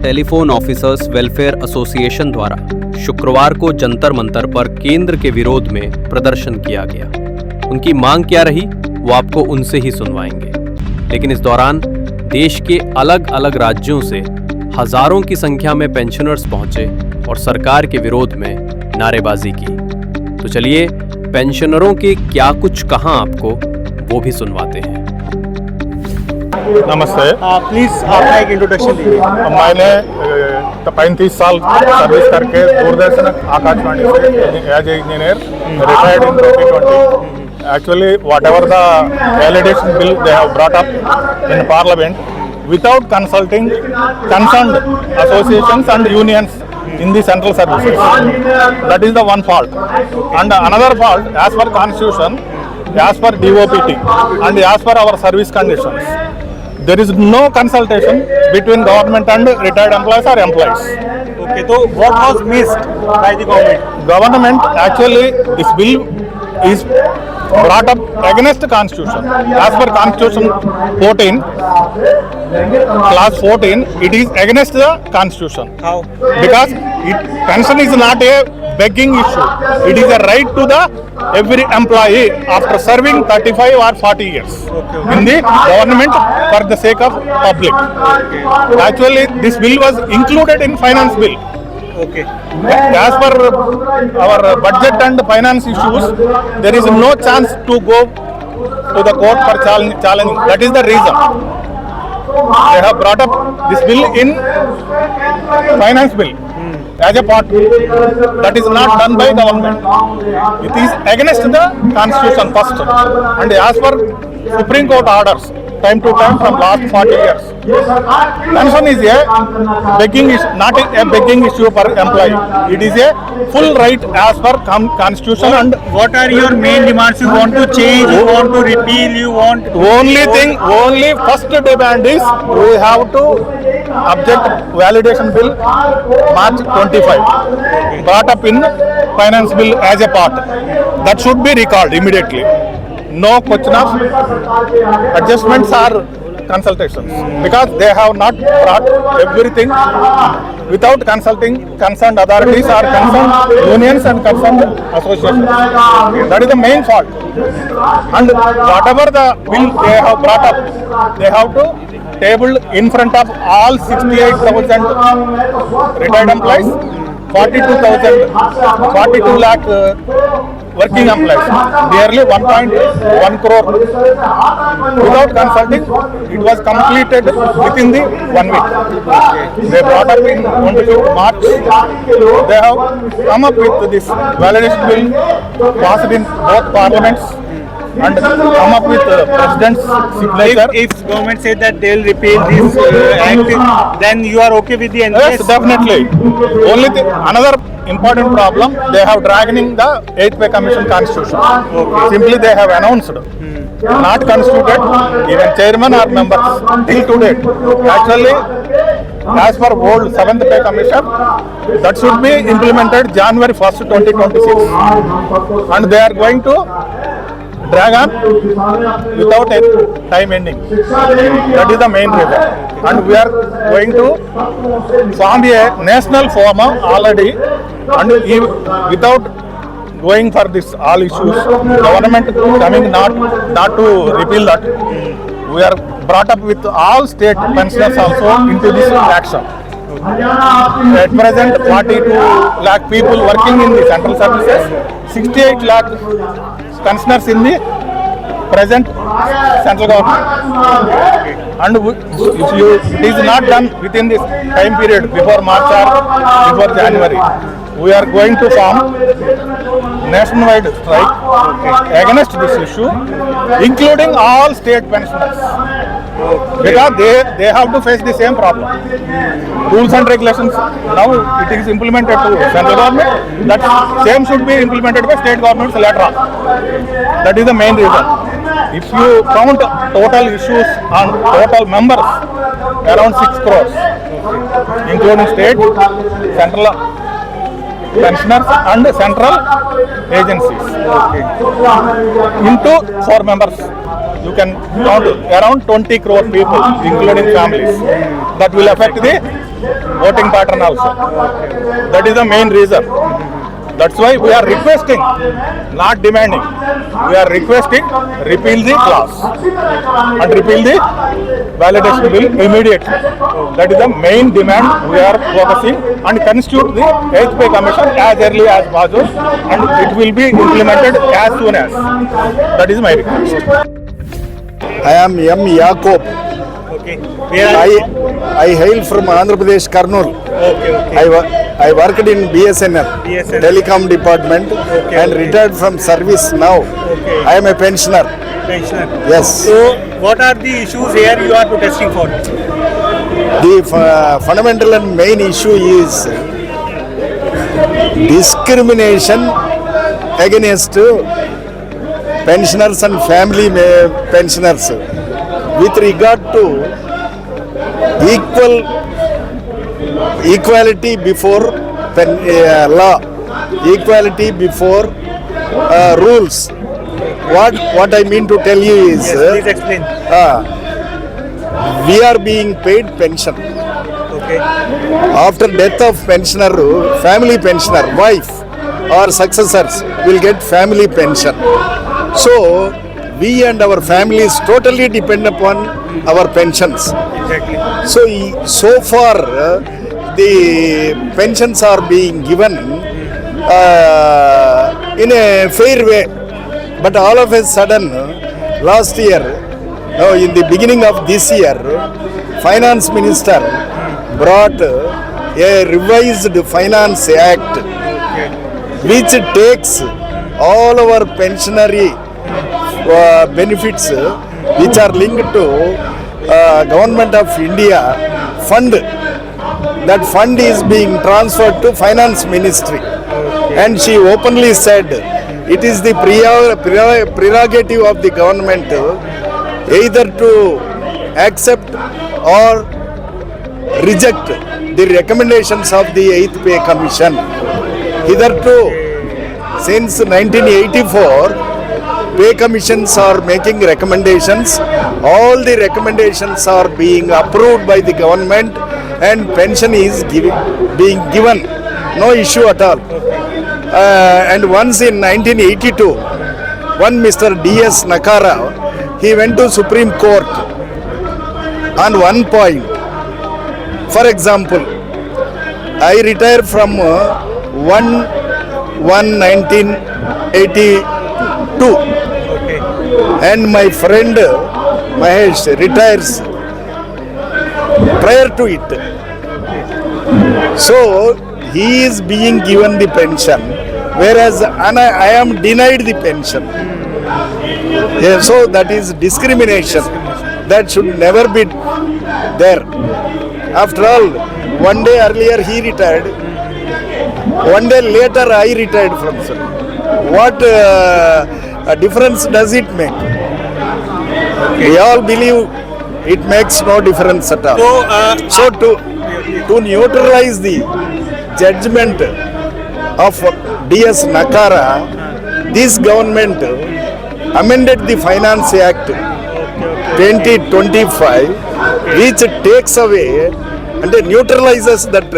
Telephone officers welfare association द्वारा शुक्रवार को जंतर मंतर पर केंद्र के विरोध में प्रदर्शन किया गया। उनकी मांग क्या रही वो आपको उनसे ही सुनवाएंगे। लेकिन इस दौरान देश के अलग अलग राज्यों से हजारों की संख्या में पेंशनर्स पहुंचे और सरकार के विरोध में नारेबाजी की। तो चलिए पेंशनरों के क्या कुछ कहा आपको वो भी सुनवाते हैं। नमस्ते। प्लीज अपना एक इंट्रोडक्शन दीजिए। मैंने 35 साल सर्विस करके दूरदर्शन आकाशवाणी से as a engineer retired in 2020। Actually, whatever the validation bill they have brought up in Parliament, without consulting concerned associations and unions in the central services, that is the one fault. And another fault, as per Constitution, as per DOPT, and as per our service conditions, there is no consultation between government and retired employees or employees. Okay, so what was missed by the government? Government actually, this bill is brought up against the Constitution. As per Constitution 14, clause 14, it is against the Constitution. How? Because pension is not a begging issue. It is a right to the every employee after serving 35 or 40 years in the government for the sake of public. Actually, this bill was included in finance bill. Okay. As per our budget and finance issues, there is no chance to go to the court for challenging. That is the reason they have brought up this bill in finance bill as a part. That is not done by government. It is against the Constitution first, and as per Supreme Court orders time to time from last 40 years. Pension is a begging issue, not a begging issue for employee. It is a full right as per Constitution. And What are your main demands? You want to change, you want to repeal, you want... only first demand is we have to object validation bill March 25 brought up in finance bill as a part. That should be recalled immediately. No question of adjustments or consultations, because they have not brought everything without consulting concerned authorities or concerned unions and concerned associations. That is the main fault. And whatever the bill they have brought up, they have to table in front of all 68,000 retired employees, 42 lakh working employees, nearly 1.1 crore. Without consulting, it was completed within the 1 week. They brought up in 22 March. They have come up with this validation bill, passed in both parliaments, and come up with president's signature. If government said that they will repeal this act, then you are okay with the NPS? Yes, definitely. Only another important problem, they have dragging the 8th Pay Commission Constitution. Simply they have announced, not constituted, even chairman or members till today. Actually, as per old 7th Pay Commission, that should be implemented January 1st, 2026. And they are going to drag on without a time ending. That is the main reason. And we are going to form a national forum already, and without going for this all issues, government coming not to repeal that, we are brought up with all state pensioners also into this action. At present, 42 lakh people working in the central services, 68 lakh pensioners in the present central government. And if it is not done within this time period before March or before January, we are going to form nationwide strike against this issue, including all state pensioners, because they have to face the same problem. Rules and regulations, now it is implemented to central government, that same should be implemented by state governments later on. That is the main reason. If you count total issues and total members, around 6 crores, including state, central pensioners and central agencies. Into 4 members, you can count around 20 crore people, including families. That will affect the voting pattern also. That is the main reason. That's why we are requesting, not demanding. We are requesting repeal the clause and repeal the validation bill immediately. That is the main demand we are focusing, and constitute the 8th pay commission as early as possible, and it will be implemented as soon as. That is my request. I am M. Yacob. Okay. Where are you? I hail from Andhra Pradesh, Kurnool. Okay. I worked in BSNL, BSNL. telecom department, and okay. retired from service now. Okay. I am a pensioner. Pensioner. Yes. So, what are the issues here you are protesting for? The fundamental and main issue is discrimination against pensioners and family pensioners with regard to equality before law, equality before rules. What I mean to tell you is, Yes, please explain. we are being paid pension. Okay. After death of pensioner, family pensioner, wife or successors will get family pension. So we and our families totally depend upon our pensions. Exactly. So far, the pensions are being given in a fair way. But all of a sudden, last year, in the beginning of this year, Finance Minister brought a revised Finance Act which takes all our pensionary benefits which are linked to Government of India fund. That fund is being transferred to Finance Ministry, and she openly said it is the prerogative of the government either to accept or reject the recommendations of the 8th Pay Commission. Hitherto, since 1984, pay commissions are making recommendations. All the recommendations are being approved by the government, and pension is being given. No issue at all. And once in 1982, one Mr. D.S. Nakara, he went to Supreme Court on one point. For example, I retired from 1/1/1982, and my friend Mahesh retires prior to it. So he is being given the pension, whereas I am denied the pension. Yeah, so that is discrimination. That should never be there. After all, one day earlier he retired, one day later I retired from service. What difference does it make? We all believe it makes no difference at all. So to neutralize the judgment of D.S. Nakara, this government amended the Finance Act 2025, which takes away and neutralizes that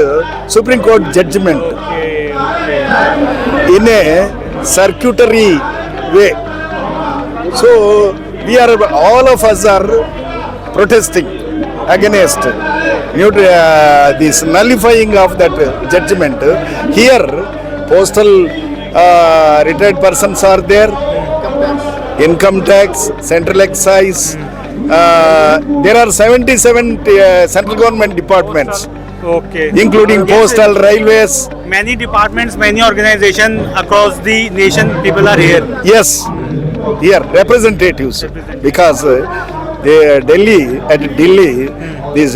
Supreme Court judgment in a circuitous way. So we are, all of us are protesting against this nullifying of that judgment. Here, postal retired persons are there, income tax, central excise. There are 77 central government departments, including postal, railways. Many departments, many organizations across the nation, people are here. Yes, here representatives, because Delhi, this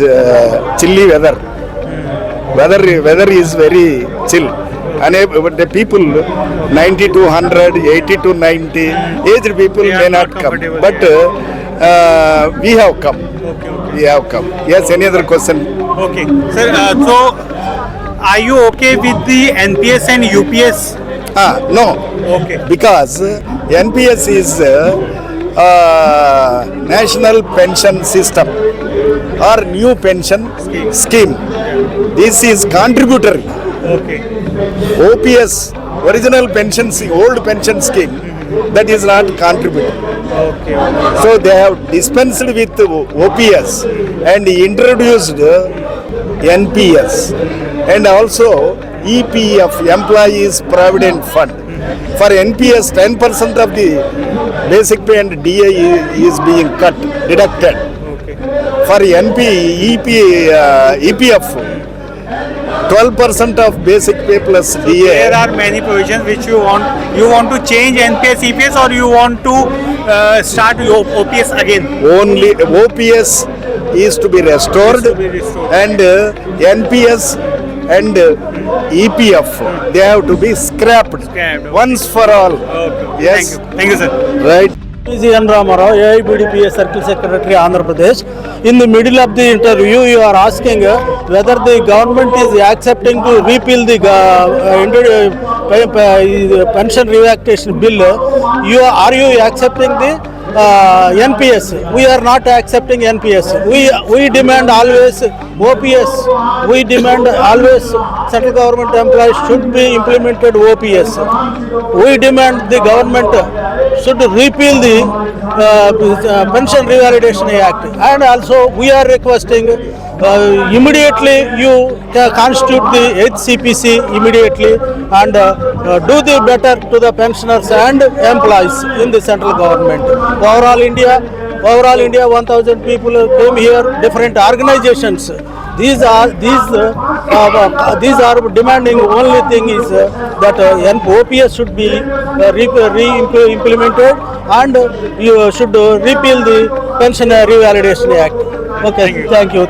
chilly weather is very chill. And the people 90 to 100, 80 to 90, aged people may not come, but we have come. We have come. Yes, any other question? Okay, sir. So, are you okay with the NPS and UPS? No. Okay. Because NPS is National Pension System or new pension scheme. This is contributory. Okay. OPS, original pension scheme, old pension scheme, that is not contributory. Okay. So they have dispensed with OPS and introduced NPS and also EPF, Employees Provident Fund. For NPS, 10% of the basic pay and DA is being cut, deducted. Okay. For EPF, 12% of basic pay plus DA. There are many provisions which you want. You want to change NPS, EPS, or you want to start your OPS again? Only OPS is to be restored, Is to be restored. and NPS and EPF, they have to be scrapped Scrapped, okay. once for all. Okay. Yes, Thank you, sir. right. N. Ramarao, AIBDPA Circle Secretary, Andhra Pradesh. In the middle of the interview, you are asking whether the government is accepting to repeal the pension reactivation bill. Are you accepting the NPS? We are not accepting NPS. We demand always OPS. We demand always central government employees should be implemented OPS. We demand the government should repeal the Pension Revalidation Act, and also we are requesting immediately you constitute the 8th CPC immediately and do the better to the pensioners and employees in the central government. Overall India 1000 people came here, different organizations. These are demanding only thing is that OPS should be re-implemented and you should repeal the Pension Revalidation Act. Okay, thank you.